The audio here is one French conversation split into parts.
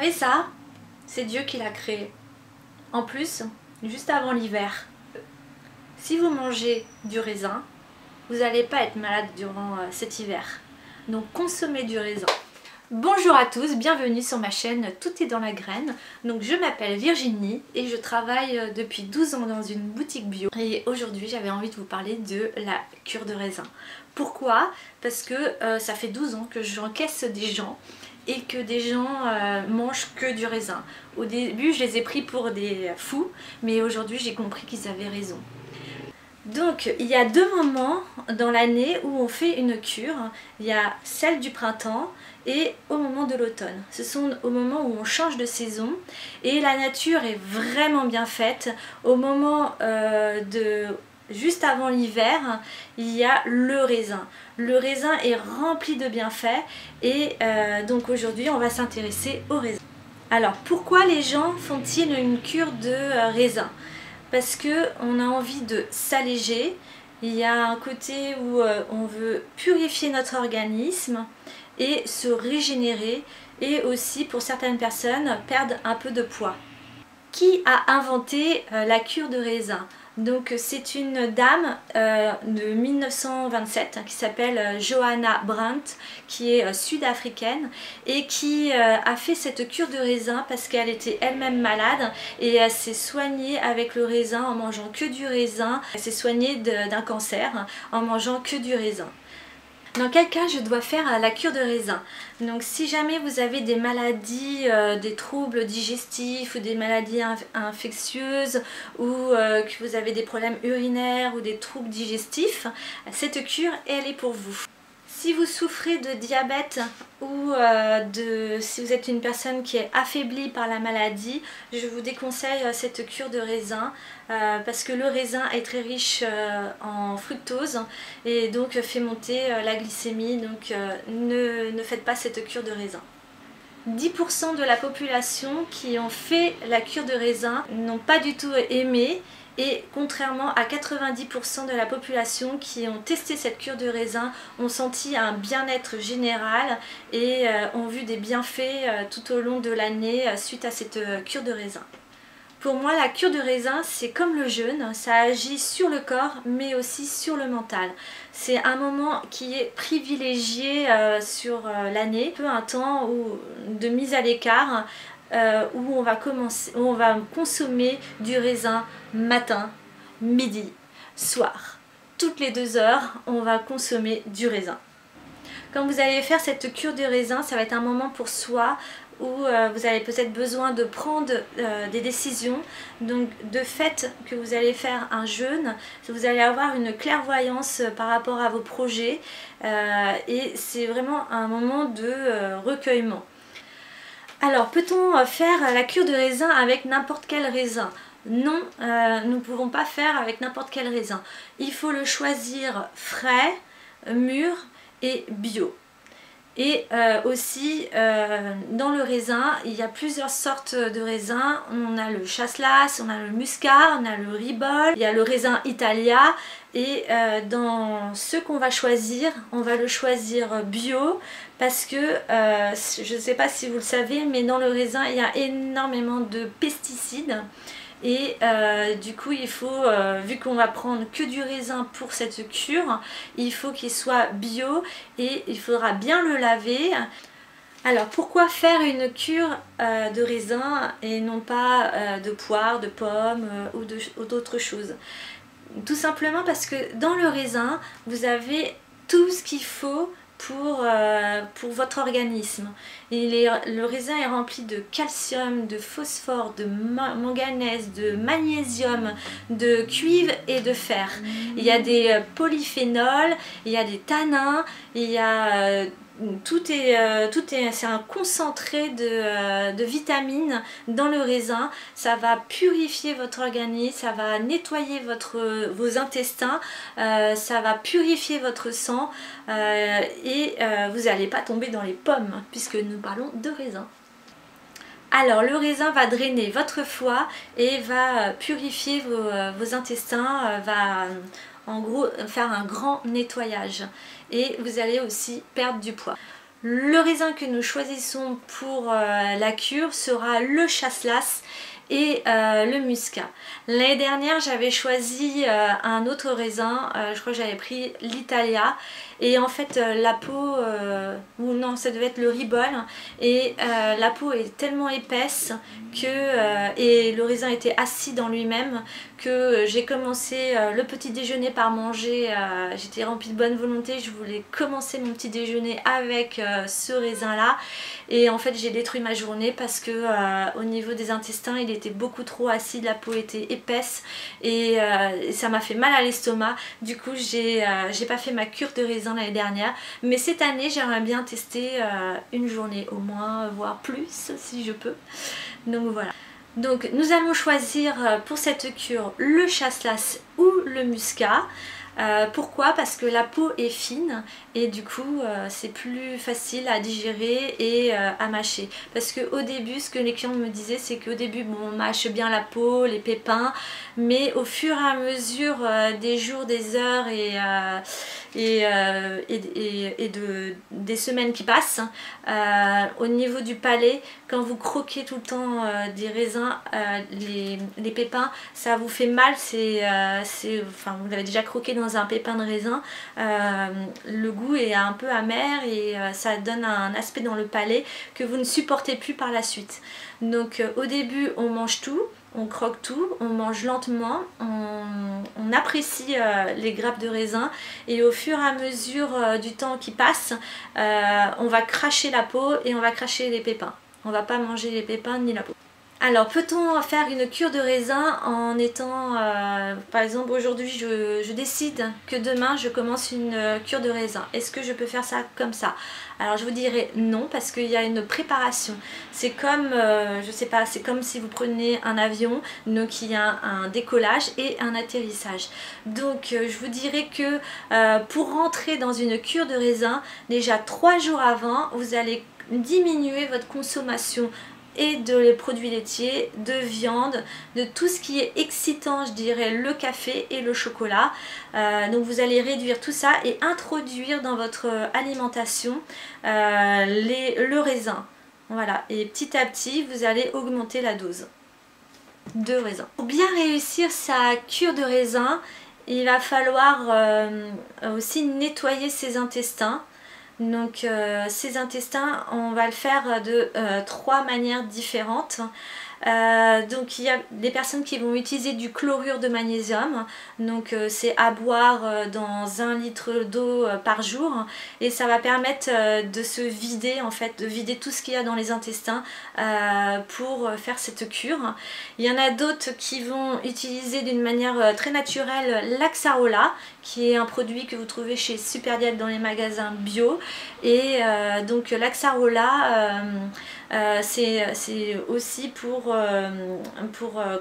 savez ça? C'est Dieu qui l'a créé. En plus, juste avant l'hiver. Si vous mangez du raisin, vous n'allez pas être malade durant cet hiver. Donc consommez du raisin. Bonjour à tous, bienvenue sur ma chaîne Tout est dans la graine. Donc je m'appelle Virginie et je travaille depuis 12 ans dans une boutique bio. Et aujourd'hui j'avais envie de vous parler de la cure de raisin. Pourquoi? Parce que ça fait 12 ans que j'encaisse des gens et que des gens mangent que du raisin. Au début je les ai pris pour des fous, mais aujourd'hui j'ai compris qu'ils avaient raison. Donc il y a deux moments dans l'année où on fait une cure. Il y a celle du printemps et au moment de l'automne. Ce sont au moment où on change de saison et la nature est vraiment bien faite. Au moment juste avant l'hiver, il y a le raisin. Le raisin est rempli de bienfaits et donc aujourd'hui on va s'intéresser au raisin. Alors pourquoi les gens font-ils une cure de raisin? Parce qu'on a envie de s'alléger. Il y a un côté où on veut purifier notre organisme et se régénérer, et aussi pour certaines personnes perdre un peu de poids. Qui a inventé la cure de raisin? Donc c'est une dame de 1927 qui s'appelle Johanna Brandt, qui est sud-africaine et qui a fait cette cure de raisin parce qu'elle était elle-même malade et elle s'est soignée avec le raisin en mangeant que du raisin. Elle s'est soignée d'un cancer en mangeant que du raisin. Dans quel cas je dois faire la cure de raisin? Donc si jamais vous avez des maladies, des troubles digestifs ou des maladies infectieuses ou que vous avez des problèmes urinaires ou des troubles digestifs, cette cure elle est pour vous. Si vous souffrez de diabète ou si vous êtes une personne qui est affaiblie par la maladie, je vous déconseille cette cure de raisin parce que le raisin est très riche en fructose et donc fait monter la glycémie, donc ne faites pas cette cure de raisin. 10% de la population qui ont fait la cure de raisin n'ont pas du tout aimé. Et contrairement à 90% de la population qui ont testé cette cure de raisin, ont senti un bien-être général et ont vu des bienfaits tout au long de l'année suite à cette cure de raisin. Pour moi, la cure de raisin, c'est comme le jeûne, ça agit sur le corps mais aussi sur le mental. C'est un moment qui est privilégié sur l'année, un peu un temps de mise à l'écart. Où on va consommer du raisin matin, midi, soir. Toutes les 2 heures, on va consommer du raisin. Quand vous allez faire cette cure de raisin, ça va être un moment pour soi où vous avez peut-être besoin de prendre des décisions. Donc de fait que vous allez faire un jeûne, vous allez avoir une clairvoyance par rapport à vos projets et c'est vraiment un moment de recueillement. Alors, peut-on faire la cure de raisin avec n'importe quel raisin? Non, nous ne pouvons pas faire avec n'importe quel raisin. Il faut le choisir frais, mûr et bio. Et aussi, dans le raisin, il y a plusieurs sortes de raisins. On a le chasselas, on a le muscat, on a le ribol, il y a le raisin Italia. Et dans ce qu'on va choisir, on va le choisir bio parce que, je ne sais pas si vous le savez, mais dans le raisin, il y a énormément de pesticides. Et du coup il faut, vu qu'on va prendre que du raisin pour cette cure, il faut qu'il soit bio et il faudra bien le laver. Alors pourquoi faire une cure de raisin et non pas de poire, de pommes ou d'autres choses? Tout simplement parce que dans le raisin, vous avez tout ce qu'il faut pour votre organisme. Le raisin est rempli de calcium, de phosphore, de manganèse, de magnésium, de cuivre et de fer. Il y a des polyphénols, il y a des tanins, il y a c'est un concentré de vitamines dans le raisin. Ça va purifier votre organisme, ça va nettoyer vos intestins, ça va purifier votre sang et vous n'allez pas tomber dans les pommes puisque nous parlons de raisin. Alors le raisin va drainer votre foie et va purifier vos intestins, va en gros faire un grand nettoyage et vous allez aussi perdre du poids. Le raisin que nous choisissons pour la cure sera le chasselas et le muscat. L'année dernière j'avais choisi un autre raisin, je crois que j'avais pris l'Italia, et en fait la peau, ou non, ça devait être le ribol, et la peau est tellement épaisse que, et le raisin était acide en lui-même, que j'ai commencé le petit déjeuner par manger, j'étais remplie de bonne volonté, je voulais commencer mon petit déjeuner avec ce raisin là, et en fait j'ai détruit ma journée parce que au niveau des intestins il était beaucoup trop acide, la peau était épaisse et ça m'a fait mal à l'estomac. Du coup j'ai pas fait ma cure de raisin l'année dernière, mais cette année j'aimerais bien tester une journée au moins, voire plus si je peux. Donc voilà. Donc nous allons choisir pour cette cure le chasselas ou le muscat. Pourquoi? Parce que la peau est fine et du coup c'est plus facile à digérer et à mâcher. Parce qu'au début, ce que les clients me disaient, c'est qu'au début bon, on mâche bien la peau, les pépins, mais au fur et à mesure des jours, des heures des semaines qui passent, au niveau du palais, quand vous croquez tout le temps des raisins, les pépins, ça vous fait mal. Enfin, vous l'avez déjà croqué dans un pépin de raisin, le goût est un peu amer et ça donne un aspect dans le palais que vous ne supportez plus par la suite. Donc au début on mange tout, on croque tout, on mange lentement, on apprécie les grappes de raisin, et au fur et à mesure du temps qui passe, on va cracher la peau et on va cracher les pépins. On va pas manger les pépins ni la peau. Alors peut-on faire une cure de raisin en étant, par exemple aujourd'hui je décide que demain je commence une cure de raisin. Est-ce que je peux faire ça comme ça? Alors je vous dirais non, parce qu'il y a une préparation. C'est comme, je sais pas, c'est comme si vous preniez un avion, donc il y a un décollage et un atterrissage. Donc je vous dirais que pour rentrer dans une cure de raisin, déjà 3 jours avant, vous allez diminuer votre consommation et de les produits laitiers, de viande, de tout ce qui est excitant, je dirais le café et le chocolat. Donc vous allez réduire tout ça et introduire dans votre alimentation le raisin. Voilà, et petit à petit vous allez augmenter la dose de raisin. Pour bien réussir sa cure de raisin, il va falloir aussi nettoyer ses intestins. Donc ces intestins, on va le faire de 3 manières différentes. Donc il y a des personnes qui vont utiliser du chlorure de magnésium, donc c'est à boire dans 1 litre d'eau par jour, et ça va permettre de se vider, en fait, de vider tout ce qu'il y a dans les intestins pour faire cette cure. Il y en a d'autres qui vont utiliser d'une manière très naturelle l'Axarola, qui est un produit que vous trouvez chez Superdiet dans les magasins bio, et donc l'Axarola c'est aussi pour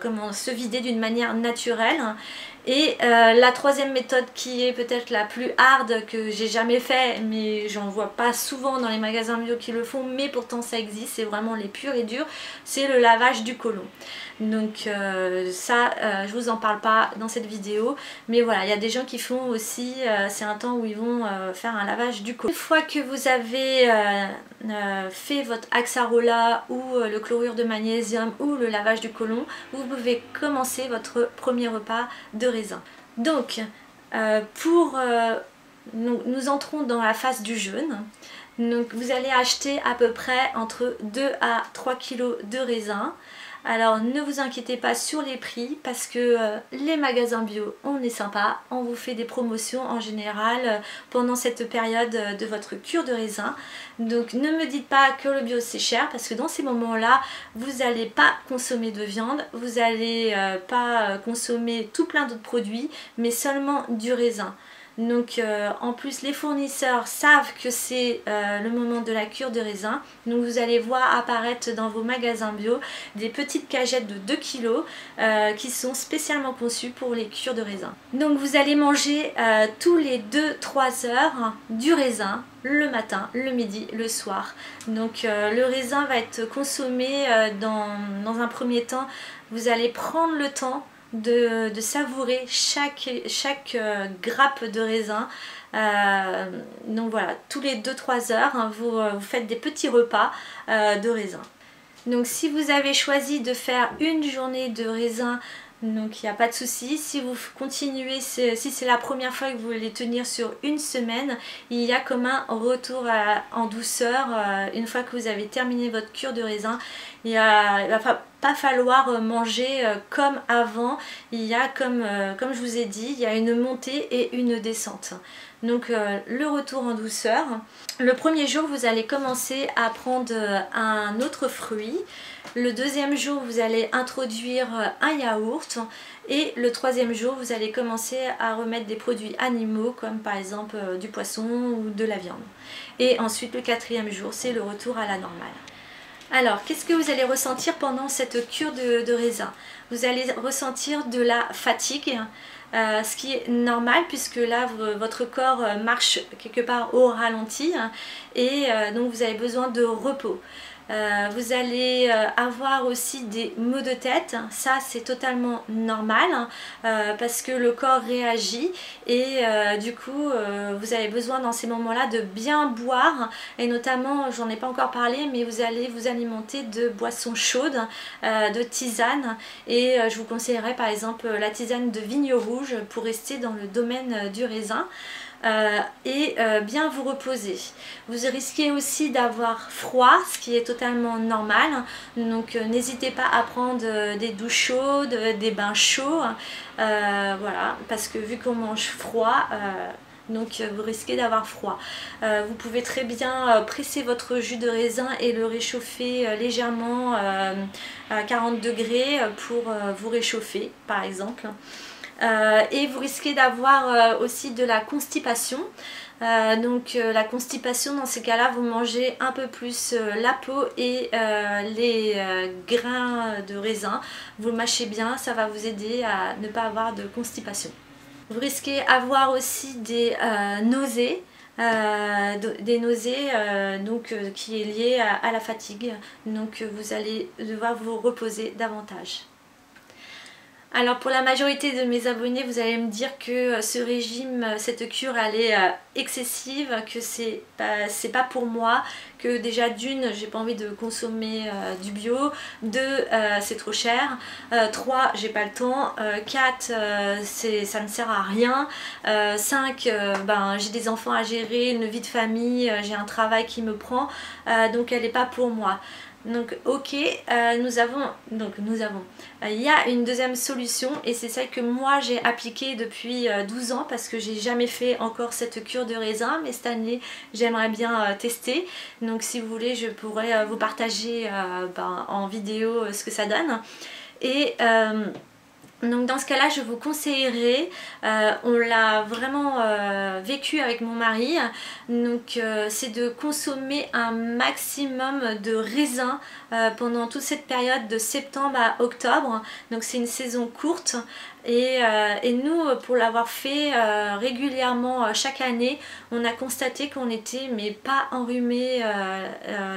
comment se vider d'une manière naturelle. Et la troisième méthode, qui est peut-être la plus hard, que j'ai jamais fait, mais j'en vois pas souvent dans les magasins bio qui le font, mais pourtant ça existe, c'est vraiment les purs et durs, c'est le lavage du côlon. Donc ça, je vous en parle pas dans cette vidéo, mais voilà, il y a des gens qui font aussi, c'est un temps où ils vont faire un lavage du côlon. Une fois que vous avez fait votre Axarola ou le chlorure de magnésium ou le lavage du côlon, vous pouvez commencer votre premier repas de raisin. Donc nous entrons dans la phase du jeûne. Donc vous allez acheter à peu près entre 2 à 3 kg de raisin. Alors ne vous inquiétez pas sur les prix, parce que les magasins bio, on est sympa, on vous fait des promotions en général pendant cette période de votre cure de raisin. Donc ne me dites pas que le bio c'est cher, parce que dans ces moments-là, vous n'allez pas consommer de viande, vous n'allez pas consommer tout plein d'autres produits, mais seulement du raisin. Donc en plus les fournisseurs savent que c'est le moment de la cure de raisin, donc vous allez voir apparaître dans vos magasins bio des petites cagettes de 2 kg qui sont spécialement conçues pour les cures de raisin. Donc vous allez manger tous les 2-3 heures du raisin, le matin, le midi, le soir. Donc le raisin va être consommé dans un premier temps. Vous allez prendre le temps de savourer chaque grappe de raisin. Donc voilà, tous les 2-3 heures, hein, vous faites des petits repas de raisin. Donc si vous avez choisi de faire une journée de raisin, donc il n'y a pas de souci. Si vous continuez, si c'est la première fois que vous voulez tenir sur une semaine, il y a comme un retour en douceur. Une fois que vous avez terminé votre cure de raisin, il va pas falloir manger comme avant. Il y a comme je vous ai dit, il y a une montée et une descente. Donc le retour en douceur. Le premier jour, vous allez commencer à prendre un autre fruit. Le deuxième jour, vous allez introduire un yaourt. Et le troisième jour, vous allez commencer à remettre des produits animaux, comme par exemple du poisson ou de la viande. Et ensuite, le quatrième jour, c'est le retour à la normale. Alors, qu'est-ce que vous allez ressentir pendant cette cure de raisin? Vous allez ressentir de la fatigue, ce qui est normal puisque là, votre corps marche quelque part au ralenti et donc vous avez besoin de repos. Vous allez avoir aussi des maux de tête, ça c'est totalement normal parce que le corps réagit et du coup vous avez besoin dans ces moments là de bien boire et notamment, j'en ai pas encore parlé, mais vous allez vous alimenter de boissons chaudes, de tisanes et je vous conseillerais par exemple la tisane de vigne rouge pour rester dans le domaine du raisin. Et bien vous reposer. Vous risquez aussi d'avoir froid, ce qui est totalement normal, donc n'hésitez pas à prendre des douches chaudes, des bains chauds, voilà, parce que vu qu'on mange froid, donc vous risquez d'avoir froid. Vous pouvez très bien presser votre jus de raisin et le réchauffer légèrement à 40 degrés pour vous réchauffer par exemple. Et vous risquez d'avoir aussi de la constipation. Donc la constipation, dans ces cas-là, vous mangez un peu plus la peau et les grains de raisin. Vous le mâchez bien, ça va vous aider à ne pas avoir de constipation. Vous risquez d'avoir aussi des nausées. Qui est lié à la fatigue. Donc vous allez devoir vous reposer davantage. Alors pour la majorité de mes abonnés, vous allez me dire que ce régime, cette cure, elle est excessive, que c'est pas pour moi, que déjà d'une, j'ai pas envie de consommer du bio, 2, c'est trop cher, 3, j'ai pas le temps, 4, ça ne sert à rien, 5, j'ai des enfants à gérer, une vie de famille, j'ai un travail qui me prend, donc elle n'est pas pour moi. Donc ok, il y a une deuxième solution et c'est celle que moi j'ai appliquée depuis 12 ans parce que j'ai jamais fait encore cette cure de raisin, mais cette année j'aimerais bien tester. Donc si vous voulez, je pourrais vous partager en vidéo ce que ça donne. Et donc dans ce cas là je vous conseillerais, on l'a vraiment vécu avec mon mari, donc c'est de consommer un maximum de raisins pendant toute cette période de septembre à octobre. Donc c'est une saison courte et nous, pour l'avoir fait régulièrement chaque année, on a constaté qu'on était mais pas enrhumé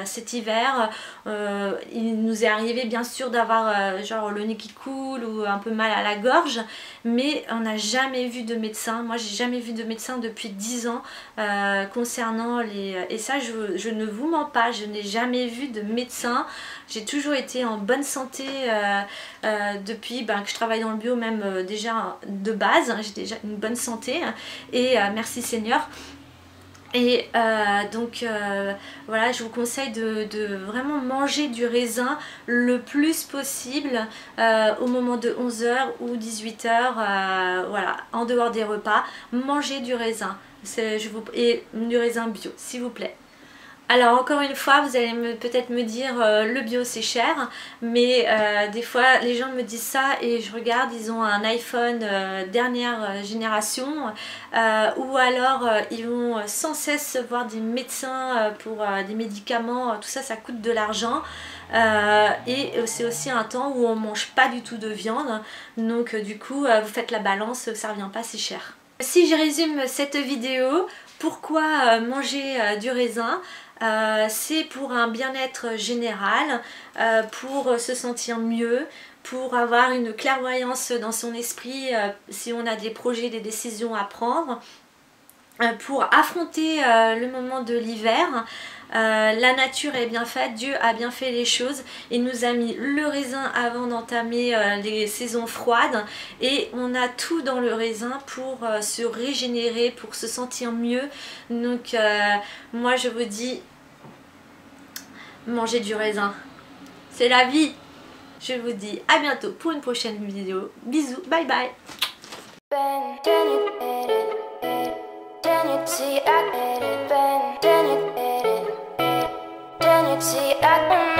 cet hiver. Il nous est arrivé bien sûr d'avoir genre le nez qui coule ou un peu mal à la gorge, mais on n'a jamais vu de médecin. Moi j'ai jamais vu de médecin depuis 10 ans concernant les... Et ça je ne vous mens pas, je n'ai jamais vu de médecin. J'ai toujours été en bonne santé depuis que je travaille dans le bio, même déjà de base, hein, j'ai déjà une bonne santé et merci Seigneur. Et voilà, je vous conseille de vraiment manger du raisin le plus possible au moment de 11h ou 18h, voilà, en dehors des repas, mangez du raisin et du raisin bio s'il vous plaît. Alors encore une fois, vous allez peut-être me dire le bio c'est cher, mais des fois les gens me disent ça et je regarde, ils ont un iPhone dernière génération ou alors ils vont sans cesse voir des médecins pour des médicaments, tout ça, ça coûte de l'argent. Et c'est aussi un temps où on mange pas du tout de viande, donc du coup vous faites la balance, ça revient pas si cher. Si je résume cette vidéo, pourquoi manger du raisin? C'est pour un bien-être général, pour se sentir mieux, pour avoir une clairvoyance dans son esprit si on a des projets, des décisions à prendre, pour affronter le moment de l'hiver. La nature est bien faite, Dieu a bien fait les choses. Il nous a mis le raisin avant d'entamer les saisons froides et on a tout dans le raisin pour se régénérer, pour se sentir mieux. Donc moi je vous dis, mangez du raisin, c'est la vie. Je vous dis à bientôt pour une prochaine vidéo. Bisous, bye bye. See, I